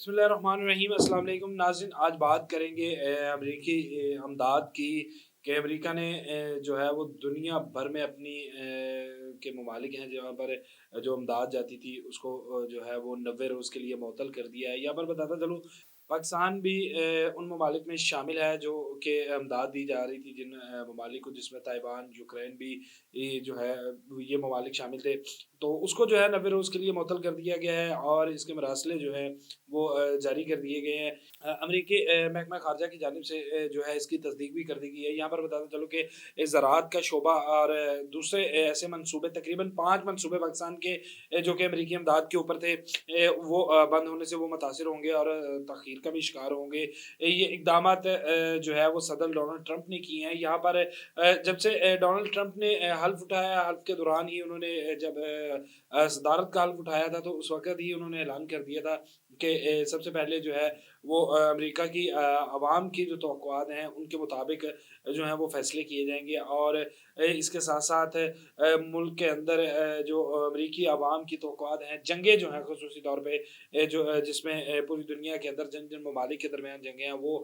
بسم اللہ الرحمن الرحیم۔ السلام علیکم ناظرین، آج بات کریں گے امریکی امداد کی کہ امریکہ نے جو ہے وہ دنیا بھر میں اپنی کے ممالک ہیں جہاں پر جو امداد جاتی تھی اس کو جو ہے وہ 90 روز کے لیے معطل کر دیا ہے۔ یہاں پر بتاتا چلوں پاکستان بھی ان ممالک میں شامل ہے جو کہ امداد دی جا رہی تھی، جن ممالک کو، جس میں تائیوان، یوکرین بھی جو ہے یہ ممالک شامل تھے، تو اس کو جو ہے 90 روز کے لیے معطل کر دیا گیا ہے اور اس کے مراسلے جو ہے وہ جاری کر دیے گئے ہیں۔ امریکی محکمہ خارجہ کی جانب سے جو ہے اس کی تصدیق بھی کر دی گئی ہے۔ یہاں پر بتاتا چلو کہ زراعت کا شعبہ اور دوسرے ایسے منصوبے، تقریباً 5 منصوبے پاکستان کے جو کہ امریکی امداد کے اوپر تھے، وہ بند ہونے سے وہ متاثر ہوں گے اور تاخیر کا بھی شکار ہوں گے۔ یہ اقدامات جو ہے وہ صدر ڈونلڈ ٹرمپ نے کیے ہیں۔ یہاں پر جب سے ڈونلڈ ٹرمپ نے حلف اٹھایا، حلف کے دوران ہی انہوں نے جب صدارت کا حلف اٹھایا تھا تو اس وقت ہی انہوں نے اعلان کر دیا تھا کہ سب سے پہلے جو ہے وہ امریکہ کی عوام کی جو توقعات ہیں ان کے مطابق جو ہیں وہ فیصلے کیے جائیں گے، اور اس کے ساتھ ساتھ ملک کے اندر جو امریکی عوام کی توقعات ہیں، جنگیں جو ہیں خصوصی طور پہ جو جس میں پوری دنیا کے اندر جن جن ممالک کے درمیان جنگیں ہیں وہ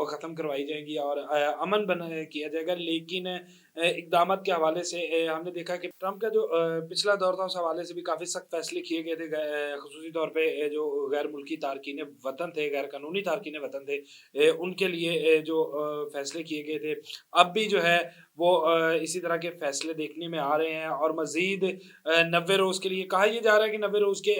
ختم کروائی جائیں گی اور امن بنا کیا جائے گا۔ لیکن اقدامات کے حوالے سے ہم نے دیکھا کہ ٹرمپ کا جو پچھلا دور تھا اس حوالے سے بھی کافی سخت فیصلے کیے گئے تھے، خصوصی طور پہ جو غیر ملکی تارکین وطن تھے، غیر قانونی تارکین وطن تھے، ان کے لیے جو فیصلے کیے گئے تھے، اب بھی جو ہے وہ اسی طرح کے فیصلے دیکھنے میں آ رہے ہیں اور مزید 90 روز کے لیے کہا یہ جا رہا ہے کہ 90 روز کے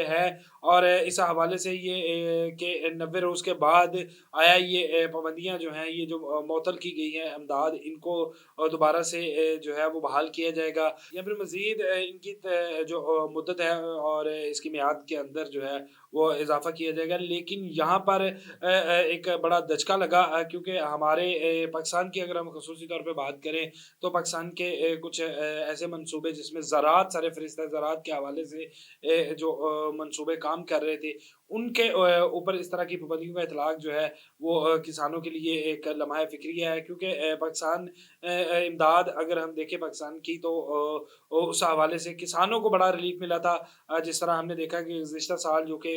ہے، اور اس حوالے سے یہ کہ 90 روز کے بعد آیا یہ پابندیاں جو ہیں، یہ جو معطل کی گئی ہیں امداد، ان کو دوبارہ سے جو ہے وہ بحال کیا جائے گا یا پھر مزید ان کی جو مدت ہے اور اس کی میعاد کے اندر جو ہے وہ اضافہ کیا جائے گا۔ لیکن یہاں پر ایک بڑا دھچکا لگا، کیونکہ ہمارے پاکستان کی اگر ہم خصوصی طور پہ بات کریں تو پاکستان کے کچھ ایسے منصوبے جس میں زراعت سر فہرست ہے، زراعت کے حوالے سے جو منصوبے کام کر رہے تھے ان کے اوپر اس طرح کی پابندیوں کا اطلاق جو ہے وہ کسانوں کے لیے ایک لمحہ فکریہ ہے، کیونکہ پاکستان امداد اگر ہم دیکھیں پاکستان کی تو اس حوالے سے کسانوں کو بڑا ریلیف ملا تھا۔ جس طرح ہم نے دیکھا کہ گزشتہ سال جو کہ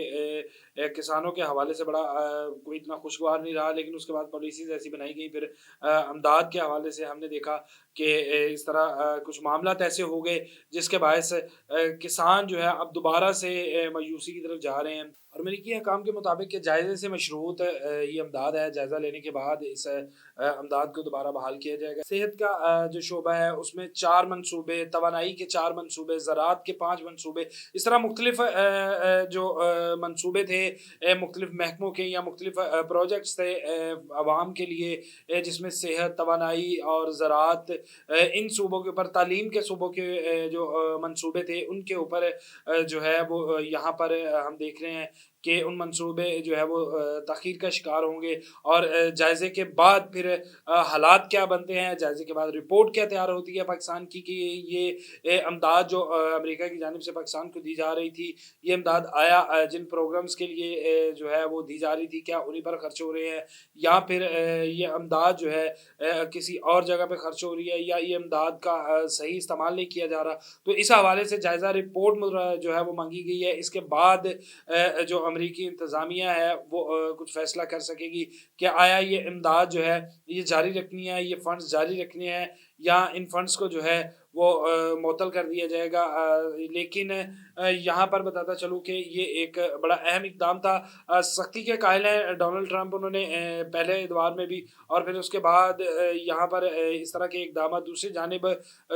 کسانوں کے حوالے سے بڑا کوئی اتنا خوشگوار نہیں رہا، لیکن اس کے بعد پالیسیز ایسی بنائی گئی، پھر امداد کے حوالے سے ہم نے دیکھا کہ اس طرح کچھ معاملات ایسے ہو گئے جس کے باعث کسان جو ہے اب دوبارہ سے مایوسی کی طرف جا رہے ہیں۔ اور امریکی حکام کے مطابق کہ جائزے سے مشروط یہ امداد ہے، جائزہ لینے کے بعد اس امداد کو دوبارہ بحال کیا جائے گا۔ صحت کا جو شعبہ ہے اس میں 4 منصوبے، توانائی کے 4 منصوبے، زراعت کے 5 منصوبے، اس طرح مختلف جو منصوبے تھے مختلف محکموں کے یا مختلف پروجیکٹس تھے عوام کے لیے، جس میں صحت، توانائی اور زراعت، ان صوبوں کے اوپر، تعلیم کے صوبوں کے جو منصوبے تھے ان کے اوپر جو ہے وہ یہاں پر ہم دیکھ رہے ہیں کہ ان منصوبے جو ہے وہ تاخیر کا شکار ہوں گے، اور جائزے کے بعد پھر حالات کیا بنتے ہیں، جائزے کے بعد رپورٹ کیا تیار ہوتی ہے پاکستان کی کہ یہ امداد جو امریکہ کی جانب سے پاکستان کو دی جا رہی تھی، یہ امداد آیا جن پروگرامز کے لیے جو ہے وہ دی جا رہی تھی، کیا انہیں پر خرچ ہو رہے ہیں یا پھر یہ امداد جو ہے کسی اور جگہ پہ خرچ ہو رہی ہے یا یہ امداد کا صحیح استعمال نہیں کیا جا رہا۔ تو اس حوالے سے جائزہ رپورٹ جو ہے وہ مانگی گئی ہے۔ اس کے بعد جو امریکی انتظامیہ ہے وہ کچھ فیصلہ کر سکے گی کہ آیا یہ امداد جو ہے یہ جاری رکھنی ہے، یہ فنڈز جاری رکھنے ہیں یا ان فنڈز کو جو ہے وہ معطل کر دیا جائے گا۔ لیکن یہاں پر بتاتا چلوں کہ یہ ایک بڑا اہم اقدام تھا۔ سختی کے قائل ہیں ڈونلڈ ٹرمپ، انہوں نے پہلے ادوار میں بھی اور پھر اس کے بعد یہاں پر اس طرح کے اقدامات، دوسری جانب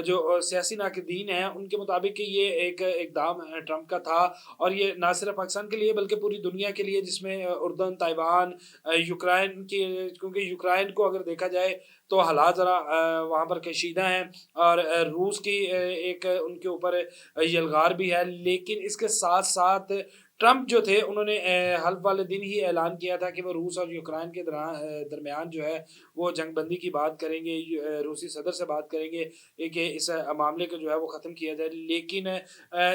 جو سیاسی ناقدین ہیں ان کے مطابق کہ یہ ایک اقدام ٹرمپ کا تھا، اور یہ نہ صرف پاکستان کے لیے بلکہ پوری دنیا کے لیے، جس میں اردن، تائیوان، یوکرائن کی، کیونکہ یوکرائن کو اگر دیکھا جائے تو حالات ذرا وہاں پر کشیدہ ہیں، اور روس کی ایک ان کے اوپر یلغار بھی ہے۔ لیکن اس کے ساتھ ساتھ ٹرمپ جو تھے انہوں نے حلف والے دن ہی اعلان کیا تھا کہ وہ روس اور یوکرائن کے درمیان جو ہے وہ جنگ بندی کی بات کریں گے، روسی صدر سے بات کریں گے کہ اس معاملے کو جو ہے وہ ختم کیا جائے۔ لیکن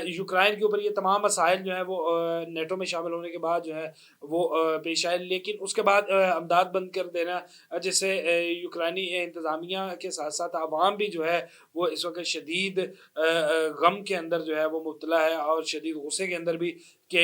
یوکرائن کے اوپر یہ تمام مسائل جو ہیں وہ نیٹو میں شامل ہونے کے بعد جو ہے وہ پیش آئے، لیکن اس کے بعد امداد بند کر دینا، جس سے یوکرائنی انتظامیہ کے ساتھ ساتھ عوام بھی جو ہے وہ اس وقت شدید غم کے اندر جو ہے وہ مبتلا ہے اور شدید غصے کے اندر بھی، کہ